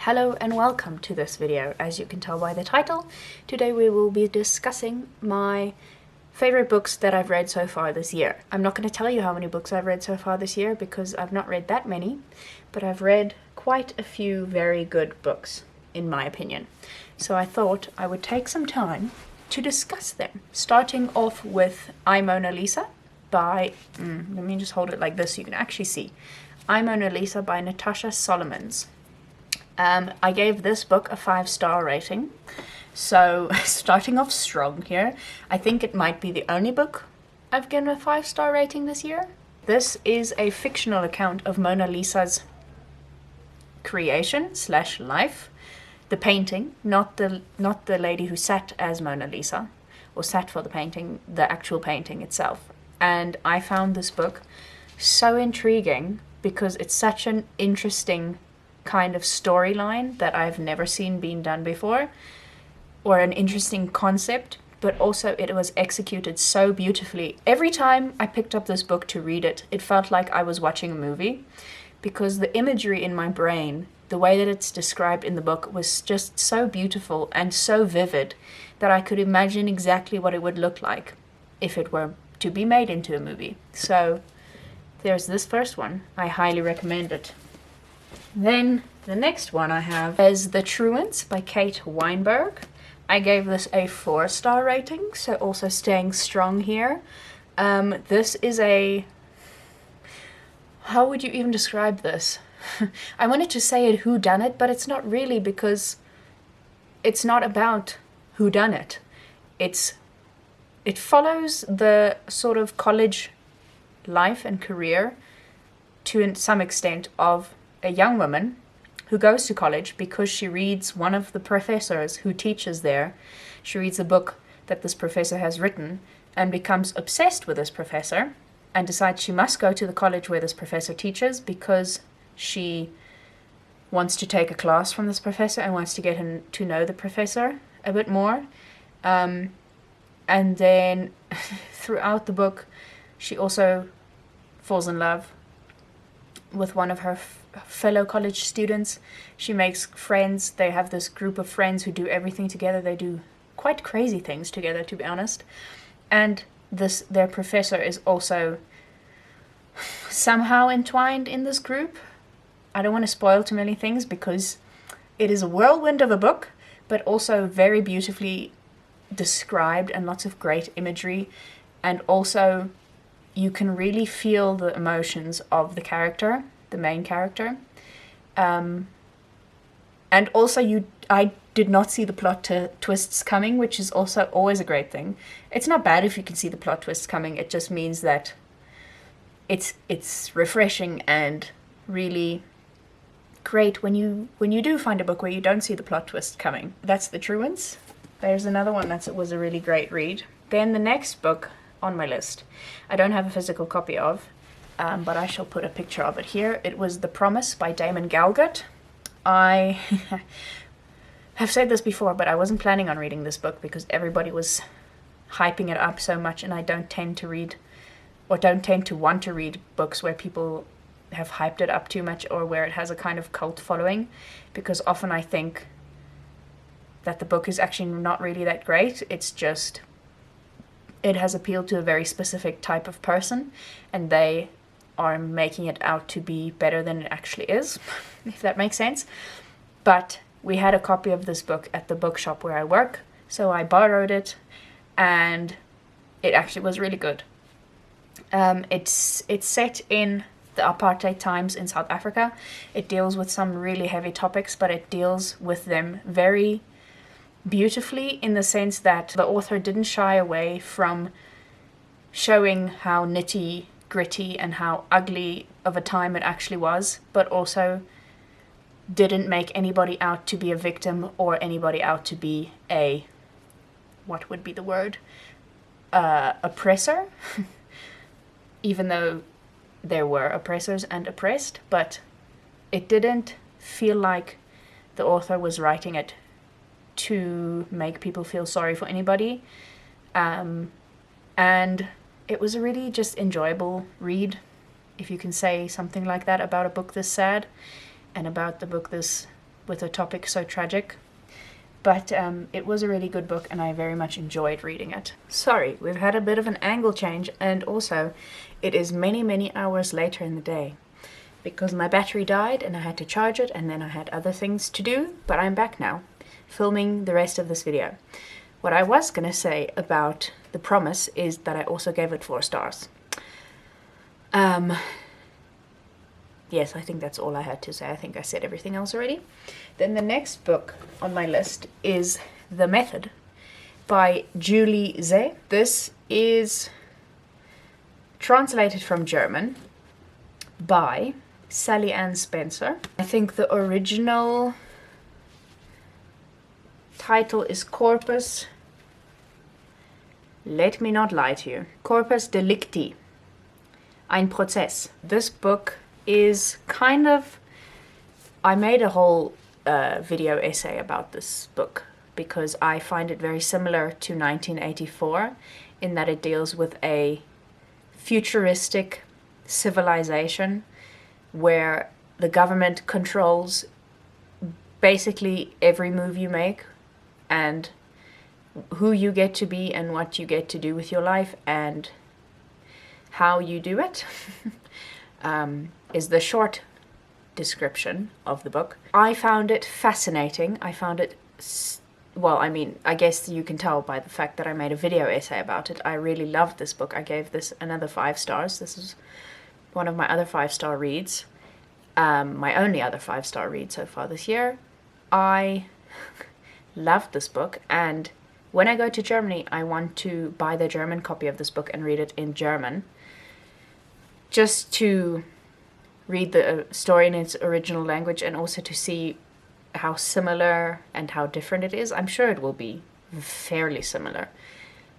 Hello and welcome to this video. As you can tell by the title, today we will be discussing my favorite books that I've read so far this year. I'm not going to tell you how many books I've read so far this year because I've not read that many, but I've read quite a few very good books, in my opinion. So I thought I would take some time to discuss them, starting off with I, Mona Lisa by, let me just hold it like this so you can actually see. I, Mona Lisa by Natasha Solomons. I gave this book a 5-star rating, so starting off strong here. I think it might be the only book I've given a 5-star rating this year. This is a fictional account of Mona Lisa's creation / life. The painting, not the lady who sat as Mona Lisa, or sat for the painting, the actual painting itself. And I found this book so intriguing because it's such an interesting kind of storyline that I've never seen being done before, or an interesting concept, but also it was executed so beautifully. Every time I picked up this book to read it, it felt like I was watching a movie, because the imagery in my brain, the way that it's described in the book, was just so beautiful and so vivid that I could imagine exactly what it would look like if it were to be made into a movie. So there's this first one. I highly recommend it. Then the next one I have is The Truants by Kate Weinberg. I gave this a 4-star rating, so also staying strong here. This is a... how would you even describe this? I wanted to say it whodunit, but it's not really, because it's not about whodunit. It follows the sort of college life and career to some extent of a young woman who goes to college because she reads one of the professors who teaches there. She reads a book that this professor has written and becomes obsessed with this professor and decides she must go to the college where this professor teaches because she wants to take a class from this professor and wants to get to know the professor a bit more. And then throughout the book, she also falls in love with one of her fellow college students. She makes friends. They have this group of friends who do everything together. They do quite crazy things together, to be honest. And their professor is also somehow entwined in this group. I don't want to spoil too many things because it is a whirlwind of a book, but also very beautifully described and lots of great imagery. And also you can really feel the emotions of the character, the main character. And also I did not see the plot twists coming, which is also always a great thing. It's not bad if you can see the plot twists coming. It just means that it's refreshing and really great when you do find a book where you don't see the plot twist coming. That's The Truants. There's another one that was a really great read. Then the next book on my list, I don't have a physical copy of, but I shall put a picture of it here. It was The Promise by Damon Galgut. I have said this before, but I wasn't planning on reading this book because everybody was hyping it up so much, and I don't tend to read, or don't tend to want to read books where people have hyped it up too much or where it has a kind of cult following, because often I think that the book is actually not really that great. It's just, it has appealed to a very specific type of person, and they are making it out to be better than it actually is, if that makes sense. But we had a copy of this book at the bookshop where I work, so I borrowed it, and it actually was really good. It's set in the apartheid times in South Africa. It deals with some really heavy topics, but it deals with them very beautifully, in the sense that the author didn't shy away from showing how nitty gritty and how ugly of a time it actually was, but also didn't make anybody out to be a victim or anybody out to be a, what would be the word, oppressor, even though there were oppressors and oppressed. But it didn't feel like the author was writing it to make people feel sorry for anybody, and it was a really just enjoyable read, if you can say something like that about a book this sad, and about the book this with a topic so tragic. But it was a really good book and I very much enjoyed reading it. Sorry, we've had a bit of an angle change, and also it is many, many hours later in the day because my battery died and I had to charge it, and then I had other things to do, but I'm back now, filming the rest of this video. What I was going to say about The Promise is that I also gave it 4 stars. Yes, I think that's all I had to say. I think I said everything else already. Then the next book on my list is The Method by Juli. This is translated from German by Sally Ann Spencer. I think the original title is Corpus, let me not lie to you, Corpus Delicti, ein Prozess. This book is kind of, I made a whole video essay about this book because I find it very similar to 1984 in that it deals with a futuristic civilization where the government controls basically every move you make and who you get to be and what you get to do with your life and how you do it. Is the short description of the book. I found it fascinating. I found it, well, I mean, I guess you can tell by the fact that I made a video essay about it. I really loved this book. I gave this another 5 stars. This is one of my other 5-star reads. My only other 5-star read so far this year. I loved this book, and when I go to Germany, I want to buy the German copy of this book and read it in German, just to read the story in its original language and also to see how similar and how different it is. I'm sure it will be fairly similar,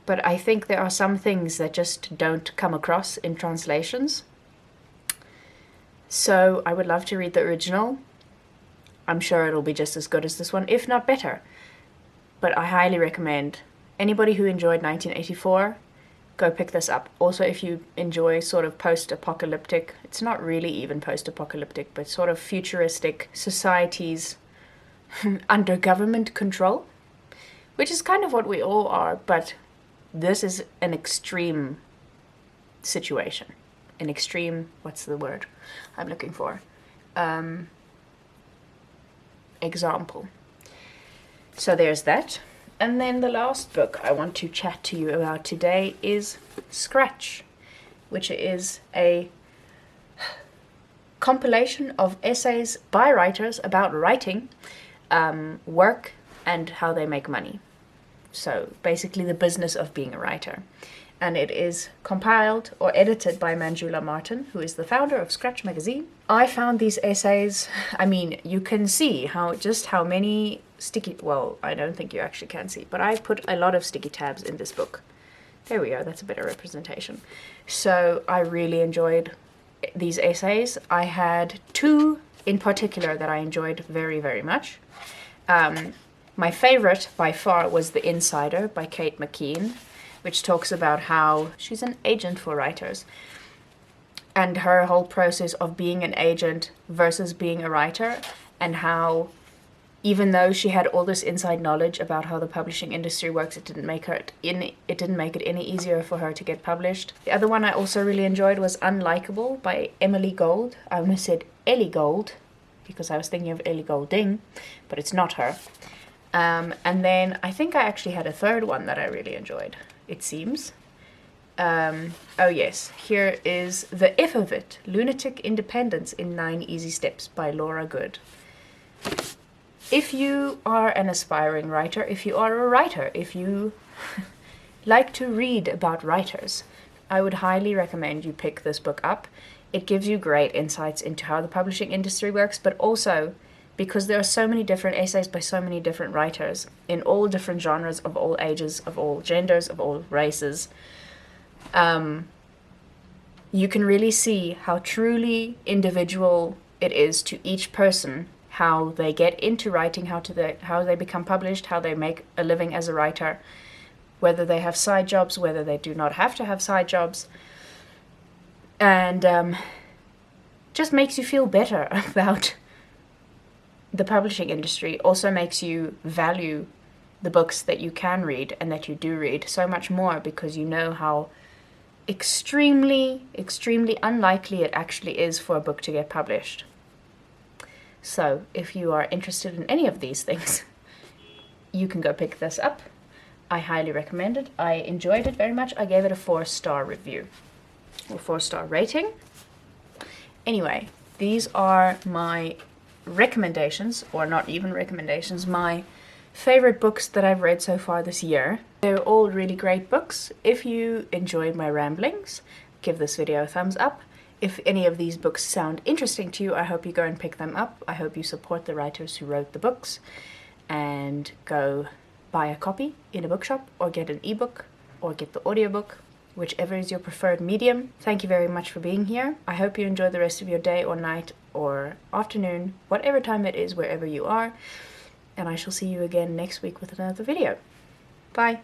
but I think there are some things that just don't come across in translations. So I would love to read the original. I'm sure it'll be just as good as this one, if not better. But I highly recommend anybody who enjoyed 1984, go pick this up. Also, if you enjoy sort of post-apocalyptic, it's not really even post-apocalyptic, but sort of futuristic societies under government control, which is kind of what we all are, but this is an extreme situation. An extreme, what's the word I'm looking for? Example. So there's that. And then the last book I want to chat to you about today is Scratch, which is a compilation of essays by writers about writing, work, and how they make money. So basically the business of being a writer. And it is compiled or edited by Manjula Martin, who is the founder of Scratch magazine. I found these essays, I mean, you can see how many sticky, well, I don't think you actually can see, but I put a lot of sticky tabs in this book. There we go, that's a better representation. So I really enjoyed these essays. I had 2 in particular that I enjoyed very, very much. My favorite by far was The Insider by Kate McKean, which talks about how she's an agent for writers and her whole process of being an agent versus being a writer, and how even though she had all this inside knowledge about how the publishing industry works, it didn't make it any easier for her to get published. The other one I also really enjoyed was Unlikable by Emily Gold. I almost said Ellie Gold because I was thinking of Ellie Goulding, but it's not her. And then I think I actually had a third one that I really enjoyed, it seems. Oh yes, here is The If of It, Lunatic Independence in 9 Easy Steps by Laura Good. If you are an aspiring writer, if you are a writer, if you like to read about writers, I would highly recommend you pick this book up. It gives you great insights into how the publishing industry works, but also because there are so many different essays by so many different writers in all different genres, of all ages, of all genders, of all races. You can really see how truly individual it is to each person, how they get into writing, how they become published, how they make a living as a writer, whether they have side jobs, whether they do not have to have side jobs. And just makes you feel better about the publishing industry also makes you value the books that you can read and that you do read so much more, because you know how extremely unlikely it actually is for a book to get published. So if you are interested in any of these things, you can go pick this up. I highly recommend it. I enjoyed it very much. I gave it a 4-star review, or 4-star rating. Anyway, these are my recommendations, or not even recommendations, my favorite books that I've read so far this year. They're all really great books. If you enjoyed my ramblings, give this video a thumbs up. If any of these books sound interesting to you, I hope you go and pick them up. I hope you support the writers who wrote the books and go buy a copy in a bookshop, or get an ebook, or get the audiobook, whichever is your preferred medium. Thank you very much for being here. I hope you enjoy the rest of your day or night or afternoon, whatever time it is, wherever you are. And I shall see you again next week with another video. Bye!